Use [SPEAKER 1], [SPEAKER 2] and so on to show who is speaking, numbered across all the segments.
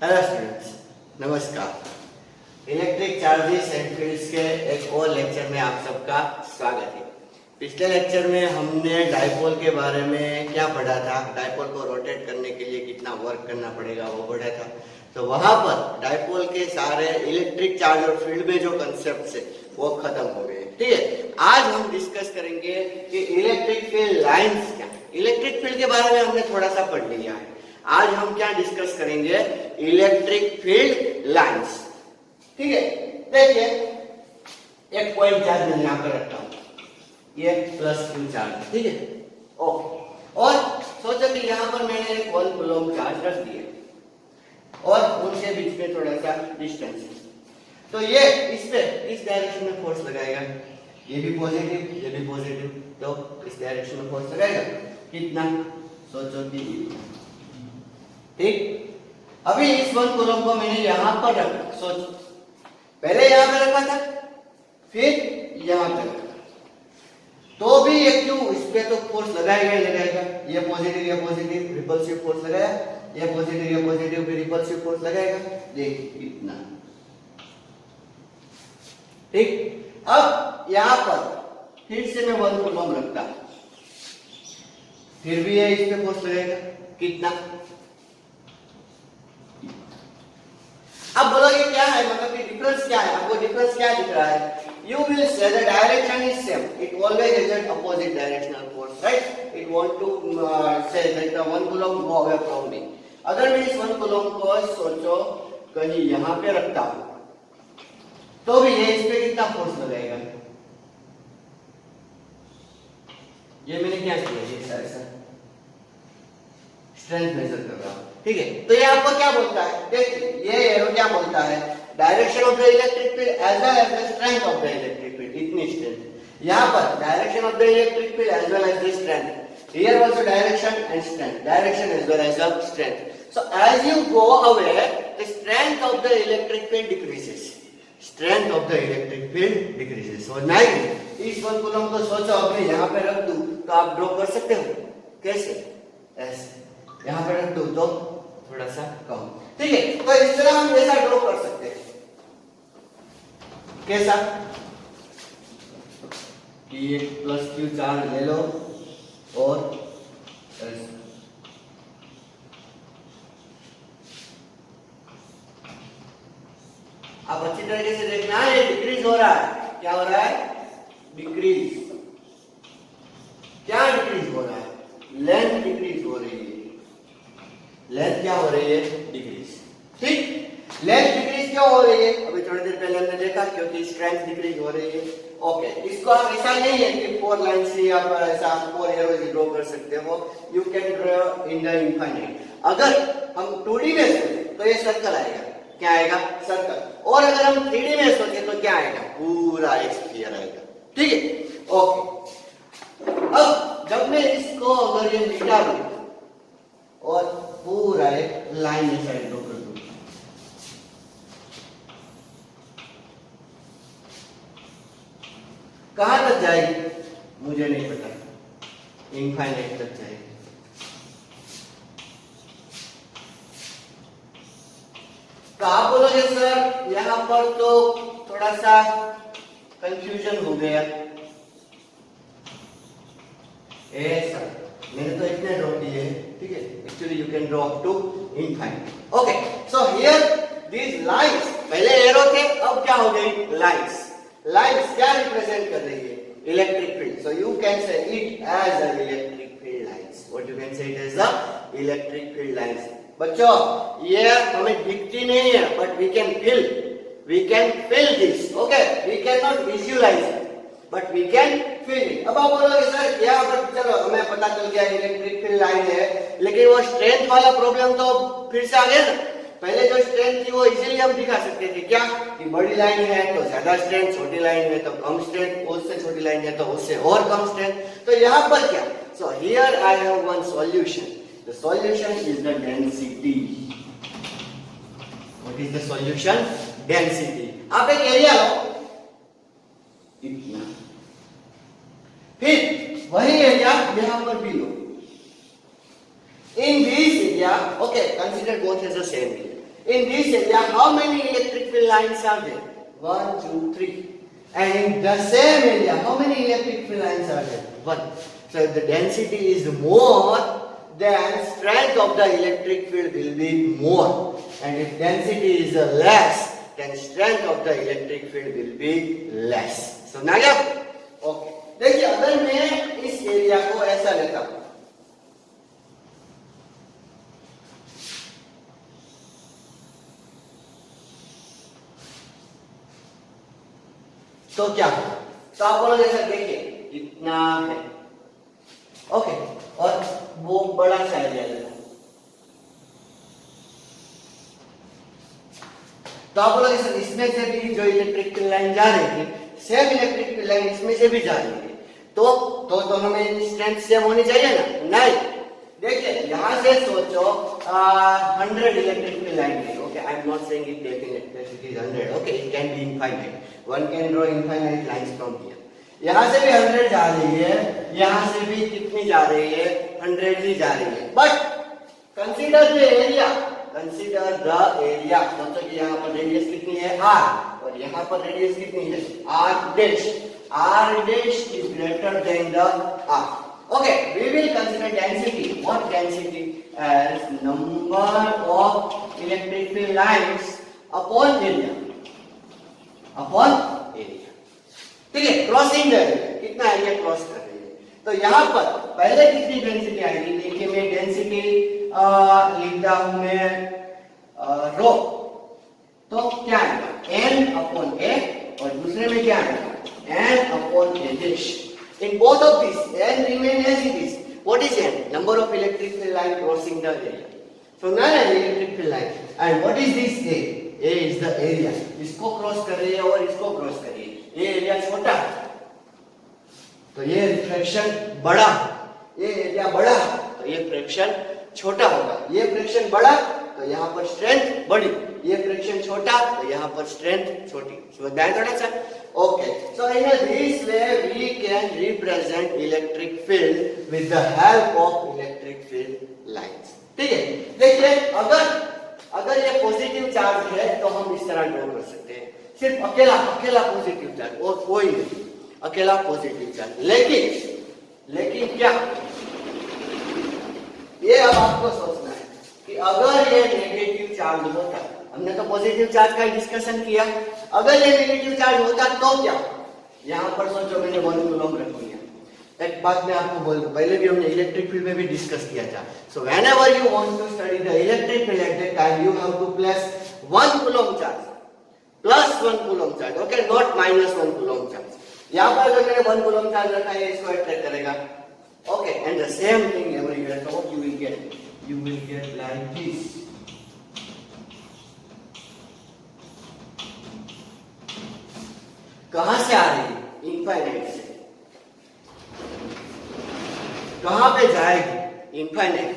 [SPEAKER 1] Hello students, नमस्कार। Electric charges and fields के एक और लेक्चर में आप सबका स्वागत है। पिछले लेक्चर में हमने डाइपोल के बारे में क्या पढ़ा था, डाइपोल को रोटेट करने के लिए कितना वर्क करना पड़ेगा वो पढ़ा था। तो वहां पर डाइपोल के सारे इलेक्ट्रिक चार्ज और फील्ड में जो कंसेप्ट है वो खत्म हो गए। ठीक है, आज हम डिस्कस करेंगे कि इलेक्ट्रिक फील्ड लाइंस क्या। इलेक्ट्रिक फील्ड के बारे में हमने थोड़ा सा पढ़ लिया है। आज हम क्या डिस्कस करेंगे, इलेक्ट्रिक फील्ड लाइंस। ठीक है, देखिए एक पॉइंट चार्ज मैंने यहां पर रखा हूं, ये प्लस क्यू चार्ज। ठीक है, ओके। और सोचो कि यहां पर मैंने एक 1 कूलम चार्ज रख दिया और उनके बीच में थोड़ा सा डिस्टेंस है, तो ये इस पे इस डायरेक्शन में फोर्स लगाएगा। ये भी पॉजिटिव, ये भी पॉजिटिव, तो इस डायरेक्शन में फोर्स लगाएगा। कितना? सोचो कि ठीक। अभी इस 1 कूलम को मैंने यहां पर रखा, सोचो पहले यहां पे रखा था, फिर यहां पे रखा, तो भी ये क्यों, इस पे तो फोर्स लगाएगा ही लगाएगा। ये पॉजिटिव रिपल्सिव फोर्स लगाया, ये पॉजिटिव भी रिपल्सिव फोर्स लगाएगा। देखिए इतना, ठीक। अब यहां पर फिर से मैं 1 कूलम रखता, फिर भी ये इस पे फोर्स लगाएगा। कितना? अब बोलोगे क्या है, मतलब कि डिफरेंस क्या है, आपको डिफरेंस क्या दिख रहा है? You will say the direction is same. It always exerts opposite directional force, right? It want to say that the 1 coulomb go away from me. अगर मैं इस 1 कूलम को सोचो कहीं यहाँ पे रखता हूँ, तो भी ये इस पे कितना फोर्स लगाएगा? ये मैंने क्या किया, ये ऐसा स्ट्रेंथ मेजर कर रहा हूँ। ठीक है, तो ये आपको क्या बोलता है? देखिए ये एरो क्या बोलता है, direction of the electric field as well as the strength of the electric field. इतनी स्ट्रेंथ यहाँ पर, direction of the electric field as well as the strength. Here also direction and strength, direction as well as the strength. So as you go away the strength of the electric field decreases, strength of the electric field decreases. और नहीं, इस 1 coulomb को सोचो अपने यहाँ पे रख दूं तो आप ड्रॉ कर सकते हो। कैसे? ऐसे यहाँ पे रख दूं तो थोड़ा सा कम। ठीक है, तो इस तरह हम ऐसा ड्रॉ कर सकते हैं। कैसा? कि ये प्लस क्यू चार्ज ले लो और आप अच्छी तरीके से देखना है, ये डिक्रीज हो रहा है। क्या हो रहा है? डिक्रीज। क्या डिक्रीज हो रहा है? लेंथ डिक्रीज हो रही है। लेंथ क्या हो रही है? डिक्रीज। ठीक, लेंथ डिक्रीज क्यों हो रही है? अभी थोड़ी देर पहले हमने देखा, क्योंकि स्ट्रेंथ डिक्रीज हो रही है। ओके, इसको आप ऐसा नहीं है कि 4 लाइन से आप ऐसा 4 एरोज ड्रॉ कर सकते हो। You can draw in the infinite. अगर हम 2D में सोचे तो ये सर्कल आएगा। क्या आएगा? सर्कल। और अगर हम 3D में सोचे तो क्या आएगा? पूरा एक स्फीयर आएगा। ठीक है, ओके। अब जब मैं इसको अगर ये मिटा दूं और पूरा एक लाइन में साइड ड्रॉ कर दूं, कहां तक जाएगी मुझे नहीं पता, इनफाइनाइट तक जाएगी। तो आप बोलोगे सर यहां पर तो थोड़ा सा कंफ्यूजन हो गया। ऐसा मैंने तो इतने ड्रॉ किए हैं। ठीक है, actually you can draw up to infinite. Okay, so here these lines, पहले एरो थे, अब क्या हो गई? लाइंस। लाइंस क्या रिप्रेजेंट कर रही है? Electric field. So you can say it as a electric field lines. What you can say it as the electric field lines. बच्चों ये हमें दिखती नहीं है, but we can feel this. Okay, we can not visualize but we can feel it. अब आप बोलोगे sir यहाँ पर चलो हमें पता चल गया इलेक्ट्रिक फील्ड लाइन है, लेकिन वो स्ट्रेंथ वाला प्रॉब्लम तो फिर से आ गया ना। पहले जो स्ट्रेंथ थी वो इजीली हम दिखा सकते थे। क्या? कि बड़ी लाइन है तो ज्यादा स्ट्रेंथ, छोटी लाइन है तो कम स्ट्रेंथ, उससे छोटी लाइन है तो उससे और कम स्ट्रेंथ। तो यहाँ पर क्या? So here I have one solution. The solution is the density. What is the solution? Density. आप एक एरिया लो इतना, फिर वही एरिया यहां पर भी लो। In this area, okay, consider both as the same area. In this area, how many electric field lines are there? 1, 2, 3. And in the same area, how many electric field lines are there? 1. So if the density is more, then strength of the electric field will be more. And if density is less, then strength of the electric field will be less. समझा गया? Okay. देखिए अगर मैं इस area को ऐसा लेता हूं, तो क्या? तो आप बोलोगे सर देखिए इतना है, ओके, और वो बड़ा सा एरिया लेता हूं, तो आप बोलोगे सर इसमें से भी जो इलेक्ट्रिक लाइन जा रही थी, सेम इलेक्ट्रिक लाइन इसमें से भी जा रही है, तो दोनों में स्ट्रेंथ सेम होनी चाहिए ना? नहीं। देखिए यहां से सोचो 100 इलेक्ट्रिक लाइन है, okay, I am not saying it definitely is 100, okay, it can be infinite, one can draw infinite lines from here. यहां से भी 100 जा रही है, यहां से भी कितनी जा रही है? 100 ही जा रही है, but consider the area, consider the area. सोचो कि यहाँ पर रेडियस कितनी है? r, और यहाँ पर रेडियस कितनी है? r dash. r dash is greater than the r। Okay, we will consider density. What density? As number of electric field lines upon area. Upon area. ठीक है, क्रॉसिंग द एरिया, कितना area cross कर रही है। तो यहाँ पर पहले कितनी डेंसिटी आएगी? देखिए मैं डेंसिटी लिखता हूं मैं रो, तो क्या आएगा? n अपॉन a, और दूसरे में क्या आएगा? n upon a dash. In both of these, n remain as it is. What is n? Number of electric field line crossing the area. So now electric field line. And what is this a? A is the area. इसको cross कर रही है और इसको cross कर रही है। ये एरिया छोटा, तो ये फ्रैक्शन बड़ा, ये एरिया बड़ा, तो ये फ्रैक्शन छोटा होगा। ये फ्रैक्शन बड़ा, तो यहाँ पर स्ट्रेंथ बड़ी, ये फ्रैक्शन छोटा, तो यहाँ पर स्ट्रेंथ छोटी। समझ में आया थोड़ा सा? Okay, so in this way we can represent electric field with the help of electric field lines. ठीक है? देखिए अगर ये पॉजिटिव चार्ज है तो हम इस तरह ड्रॉ कर सकते हैं, सिर्फ अकेला पॉजिटिव चार्ज और कोई नहीं, अकेला पॉजिटिव चार्ज। लेकिन क्या ये अब आपको सोचना है कि अगर ये नेगेटिव चार्ज होता, हमने तो पॉजिटिव चार्ज का डिस्कशन किया, अगर ये नेगेटिव चार्ज होता तो क्या? यहाँ पर सोचो मैंने 1 कूलम रख दिया। एक बात मैं आपको बोल दूं, पहले भी हमने इलेक्ट्रिक फील्ड में भी डिस्कस किया था। So whenever you want to study the electric field at that time, you have to place 1 coulomb charge plus 1 coulomb charge, okay, not minus 1 coulomb charge. यहाँ पर अगर मैंने 1 कूलम चार्ज रखा है, इसको अट्रैक्ट करेगा, okay, and the same thing everywhere, so what you will get like this। कहां से आ रही है? इनफाइनाइट से। कहां पे जाएगी? इनफाइनाइट।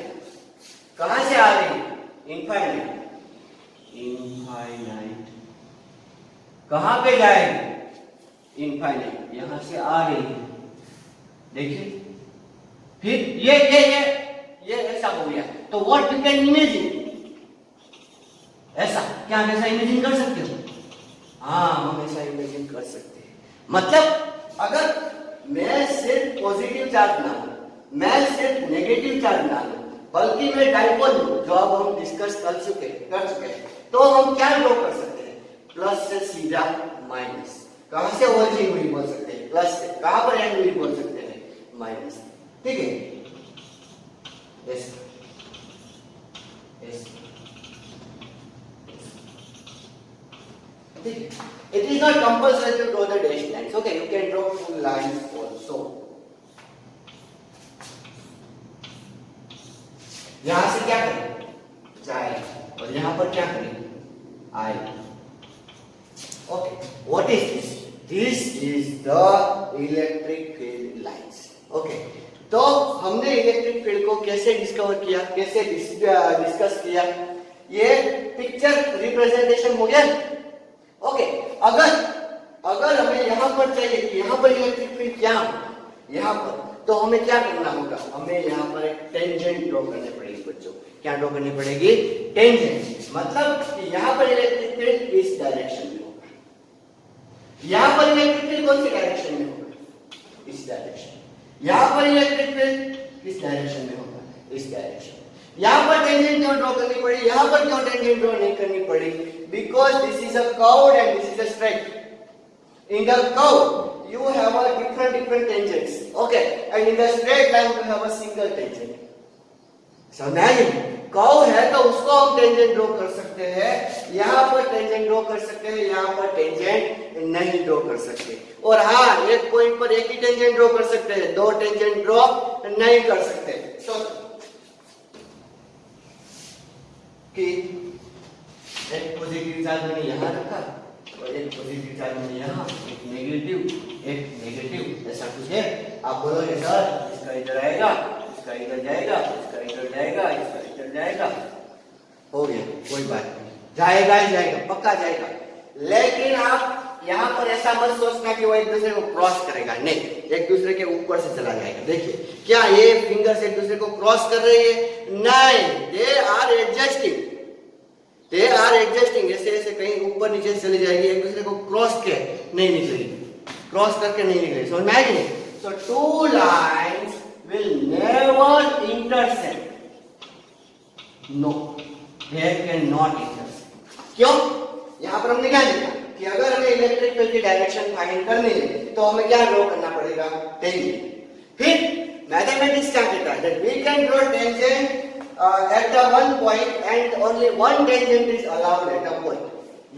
[SPEAKER 1] कहां से आ रही है? इनफाइनाइट। कहां पे जाएगी? इनफाइनाइट। यहां से आ रही है, देखिए, फिर ये ऐसा हो गया। तो व्हाट यू कैन इमेजिन, ऐसा क्या हम ऐसा इमेजिन कर सकते हो? हाँ, हम ऐसा इमेजिन कर सकते हैं। मतलब अगर मैं सिर्फ पॉजिटिव चार्ज ना लूं, मैं सिर्फ नेगेटिव चार्ज ना लूं, बल्कि मैं डाइपोल लूं, जो अब हम डिस्कस कर चुके हैं, तो हम क्या ड्रॉ कर सकते हैं? प्लस से सीधा माइनस। कहां से ओरिजिन हुई बोल सकते हैं? प्लस से। कहां पर एंड हुई बोल सकते हैं? माइनस। ठीक है, yes. It is not compulsory to draw the dashed lines. Okay, you can draw full lines also. यहां से क्या करें? जाए, और यहां पर क्या करें? आए। Okay, what is this? This is the electric field lines. Okay, तो हमने इलेक्ट्रिक फील्ड को कैसे डिस्कवर किया, कैसे डिस्कस किया? ये पिक्चर रिप्रेजेंटेशन हो गया। ओके, अगर हमें यहाँ पर चाहिए कि यहाँ पर इलेक्ट्रिक फील्ड क्या हो, यहाँ पर, तो हमें क्या करना होगा? हमें यहाँ पर एक टेंजेंट ड्रॉ करनी पड़ेगी बच्चों। क्या ड्रॉ करनी पड़ेगी? टेंजेंट। मतलब कि यहाँ पर इलेक्ट्रिक फील्ड इस डायरेक्शन में होगा, यहाँ पर इलेक्ट्रिक फील्ड कौन सी डायरेक्शन में होगा, इस डायरेक्शन। यहाँ पर इलेक्ट्रिक फील्ड किस डायरेक्शन में होगा, इस डायरेक्शन। यहाँ पर टेंजेंट क्यों ड्रॉ करनी पड़ी, यहाँ पर क्यों टेंजेंट ड्रॉ नहीं करनी पड़ी, because this is a curve and this is a straight. In the curve, you have a different tangents, okay, and in the straight line you have a single tangent. समझ आया? Curve है तो उसको हम tangent draw कर सकते हैं, यहाँ पर टेंजेंट ड्रॉ कर सकते हैं, यहाँ पर टेंजेंट नहीं ड्रॉ कर सकते। और हाँ, एक पॉइंट पर एक ही टेंजेंट ड्रॉ कर सकते हैं, दो टेंजेंट ड्रॉ नहीं कर सकते। तो कि एक पॉजिटिव चार्ज मैंने यहाँ रखा और एक पॉजिटिव चार्ज मैंने यहाँ, एक नेगेटिव, ऐसा कुछ है। आप बोलोगे सर इसका इधर आएगा, इसका इधर जाएगा, इसका इधर जाएगा, इसका इधर जाएगा, हो गया, कोई बात नहीं, जाएगा ही जाएगा, पक्का जाएगा। लेकिन आप यहाँ पर ऐसा मत सोचना कि वो एक दूसरे को क्रॉस करेगा, नहीं, एक दूसरे के ऊपर से चला जाएगा। देखिए क्या ये फिंगर्स एक दूसरे को क्रॉस कर रही है, नहीं, they are adjusting, they are adjusting, ऐसे ऐसे कहीं ऊपर नीचे चली जाएगी, एक दूसरे को क्रॉस के नहीं निकलेगी, क्रॉस करके नहीं निकलेगी। समझ में आएगी नहीं? So two lines will never intersect, no, they cannot intersect। क्यों? यहाँ पर हमने क्या लिखा कि अगर हमें इलेक्ट्रिक फील्ड की डायरेक्शन फाइंड करनी है तो हमें क्या ड्रॉ करना पड़ेगा, टेंजेंट। फिर मैथमेटिक्स क्या कहता है, that we can draw tangent at a one point and only one tangent is allowed at a point।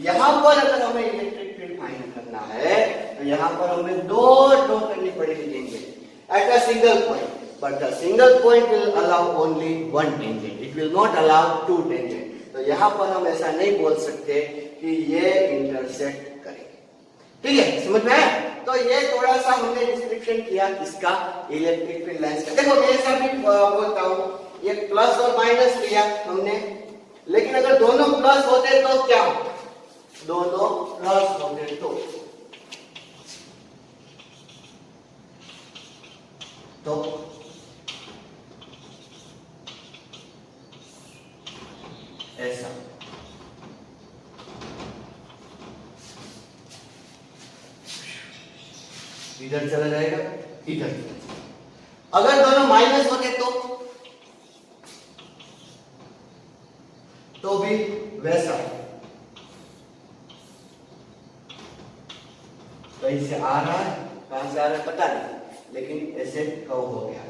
[SPEAKER 1] यहाँ पर अगर हमें इलेक्ट्रिक फील्ड फाइंड करना है तो यहाँ पर हमें दो ड्रॉ करनी पड़ेगी tangent at a single point, but the single point will allow only one tangent, it will not allow two tangent। तो यहाँ पर हम ऐसा नहीं बोल सकते कि ये इंटरसेक्ट करेंगे, ठीक है, समझ में आया? तो ये थोड़ा सा हमने डिस्क्रिप्शन किया किसका, इलेक्ट्रिक फील्ड लाइंस का। देखो मैं ऐसा भी बोलता हूँ, ये प्लस और माइनस लिया हमने, लेकिन अगर दोनों प्लस होते तो क्या, दोनों प्लस होते तो ऐसा, इधर चला जाएगा, इधर। अगर दोनों माइनस होते तो भी वैसा, कहीं से आ रहा है, कहां से आ रहा है पता नहीं, लेकिन ऐसे कव हो गया है।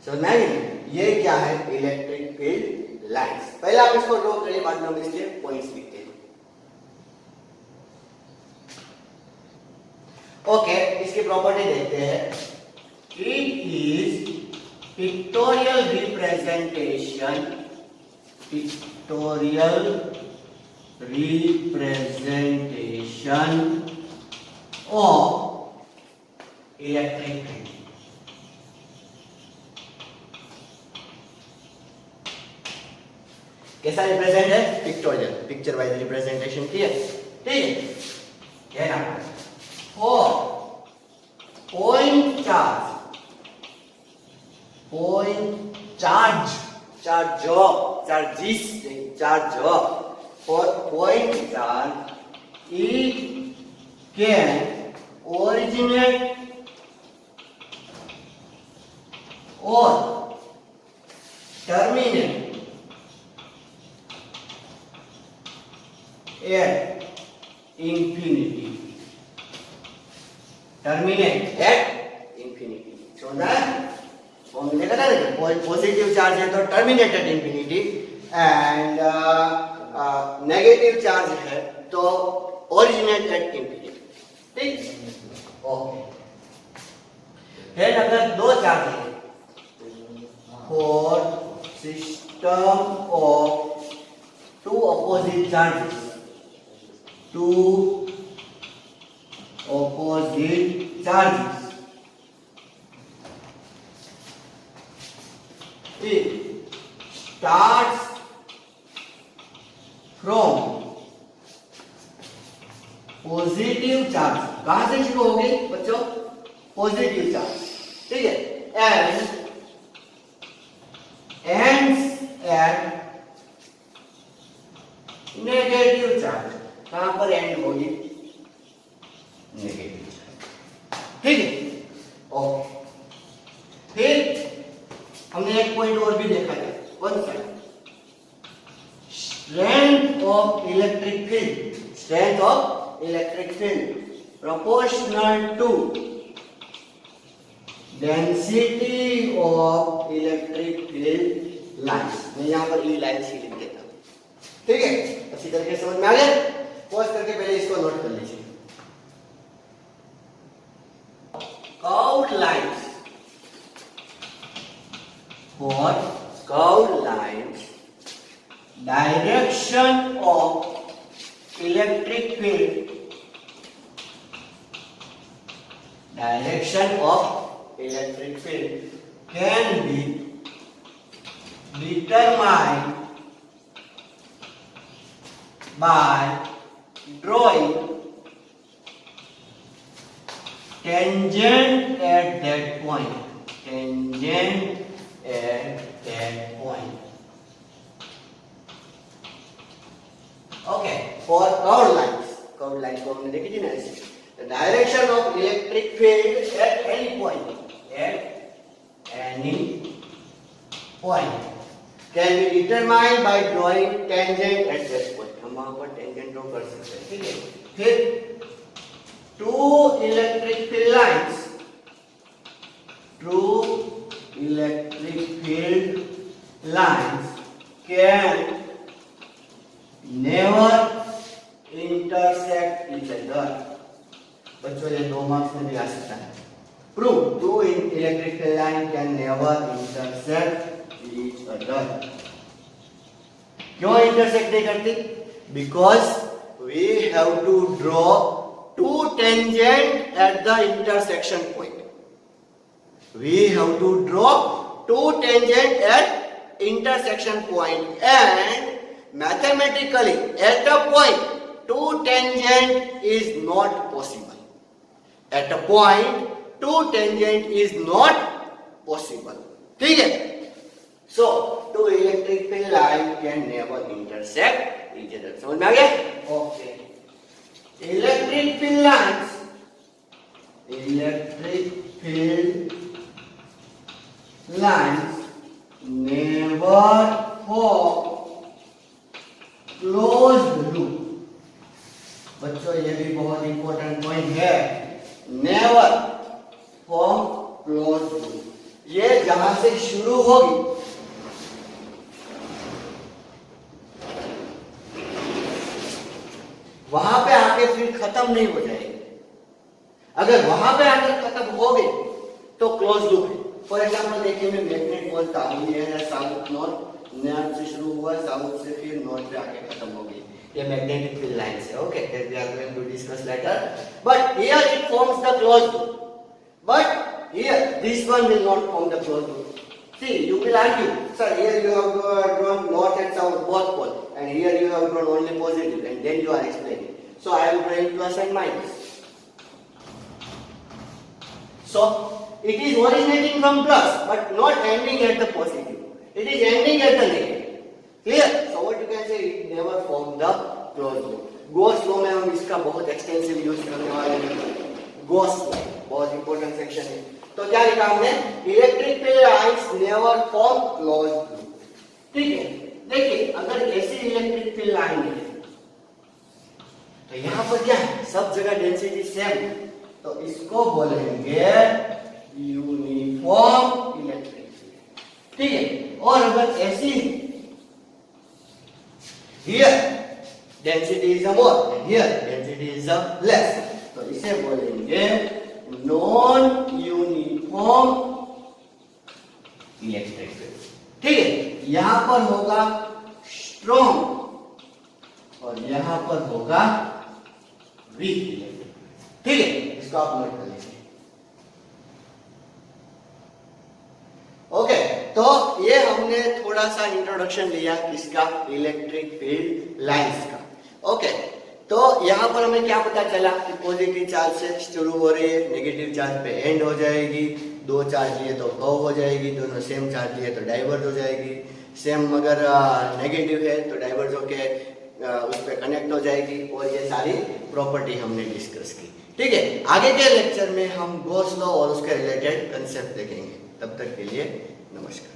[SPEAKER 1] समझ में आया? ये क्या है, इलेक्ट्रिक फील्ड लाइंस। पहले आप इसको ड्रॉ करिए, बाद में हम इसके पॉइंट्स लिखते हैं। ओके, इसकी प्रॉपर्टी देखते हैं। It is pictorial representation, pictorial representation of electric field. कैसा रिप्रेजेंट है, पिक्टोरियल, पिक्चर वाइज रिप्रेजेंटेशन किया, ठीक है। क्या नाम है, for point charge, point charge, चार्जो, चार्जिस, चार्जो, for point charge it can originate or terminate at infinity, terminate at infinity। समझा? फॉर्मूला का ना, पॉजिटिव चार्ज है तो terminate at infinity, and negative charge है तो ओरिजिनेट एट इंफिनिटी, ठीक? ओके, फिर अगर दो चार्ज है, for system of two opposite charges, two opposite charges, it starts from positive charge. कहां से शुरू होगी बच्चों, पॉजिटिव चार्ज, ठीक है, and ends at negative charge, कहां पर एंड होगी, नेगेटिव चार्ज, ठीक है। ओके, फिर हमने एक पॉइंट और भी देखा था, कौन सा, strength of electric field, strength of electric field proportional to density of electric field lines. मैं यहाँ पर ई लाइन्स ही लिख देता हूँ, ठीक है। अच्छी तरीके से समझ में आ गया। पॉज करके पहले इसको नोट कर लीजिए। Curved lines, for curved lines direction of electric field, direction of electric field can be determined by drawing tangent at that point, tangent at that point. Okay, for curved lines, curved lines को हमने देखी थी ना ऐसे, the direction of electric field at any point, at any point can be determined by drawing tangent at that point. हम वहां पर tangent draw कर सकते हैं, ठीक है। फिर two electric field lines, two electric field lines can never intersect each other. बच्चों ये 2 मार्क्स में भी आ सकता है। Prove two electric field line can never intersect each other. क्यों इंटरसेक्ट नहीं करती? Because we have to draw two tangent at the intersection point. We have to draw two tangent at intersection point and mathematically at a point two tangent is not possible. At a point, two tangent is not possible. ठीक है? So, two electric field line can never intersect each other. समझ में आ गया? Okay. Electric field lines, electric field lines never form closed loop. बच्चों ये भी बहुत important point है, नेवर फॉर्म क्लोज लूप। ये जहां से शुरू होगी वहां पे आके फिर खत्म नहीं हो जाएगी। अगर वहां पे आके खत्म हो गई तो क्लोज लूप है। फॉर एग्जाम्पल देखिए, मैं मैग्नेट बोलता हूं, ये है साउथ नॉर्थ, नॉर्थ से शुरू हुआ, साउथ से फिर नॉर्थ पे आके खत्म हो गई। ये मैग्नेटिक फील्ड लाइन्स है, okay, that we are going to discuss later. But here it forms the closed loop. But here this one will not form the closed loop. See, you will argue, sir, here you have drawn north and south both pole, and here you have drawn only positive, and then you are explaining. So I am drawing plus and minus. So it is originating from plus, but not ending at the positive. It is ending at the negative. Clear? So what you can say, it never formed the closed loop. Gauss law में हम इसका बहुत extensive use करने वाले हैं। Gauss law बहुत important section है। तो क्या लिखा हमने? Electric field lines never form closed loop. ठीक है, देखिए अगर ऐसी इलेक्ट्रिक फील्ड लाइन है तो यहाँ पर क्या है, सब जगह डेंसिटी सेम, तो इसको बोलेंगे यूनिफॉर्म इलेक्ट्रिक फील्ड। ठीक है, और अगर ऐसी here density is more and here density is less, तो इसे बोलेंगे नॉन यूनिफॉर्म इलेक्ट्रिक फील्ड। ठीक है, यहां पर होगा स्ट्रॉन्ग और यहां पर होगा वीक इलेक्ट्रिक फील्ड। ठीक है, इसको आप नोट कर लीजिए। ओके, तो ये हमने थोड़ा सा इंट्रोडक्शन लिया किसका, इलेक्ट्रिक फील्ड लाइंस का। ओके, तो यहाँ पर हमें क्या पता चला कि पॉजिटिव चार्ज से शुरू हो रही है, नेगेटिव चार्ज पे एंड हो जाएगी, दो चार्ज लिए तो कर्व हो जाएगी, दोनों सेम चार्ज लिए तो डाइवर्ज हो जाएगी, सेम अगर नेगेटिव है तो डाइवर्ज होके उस पर कनेक्ट हो जाएगी और ये सारी प्रॉपर्टी हमने डिस्कस की। ठीक है, आगे के लेक्चर में हम गॉस लॉ और उसके रिलेटेड कंसेप्ट देखेंगे। तब तक के लिए नमस्कार।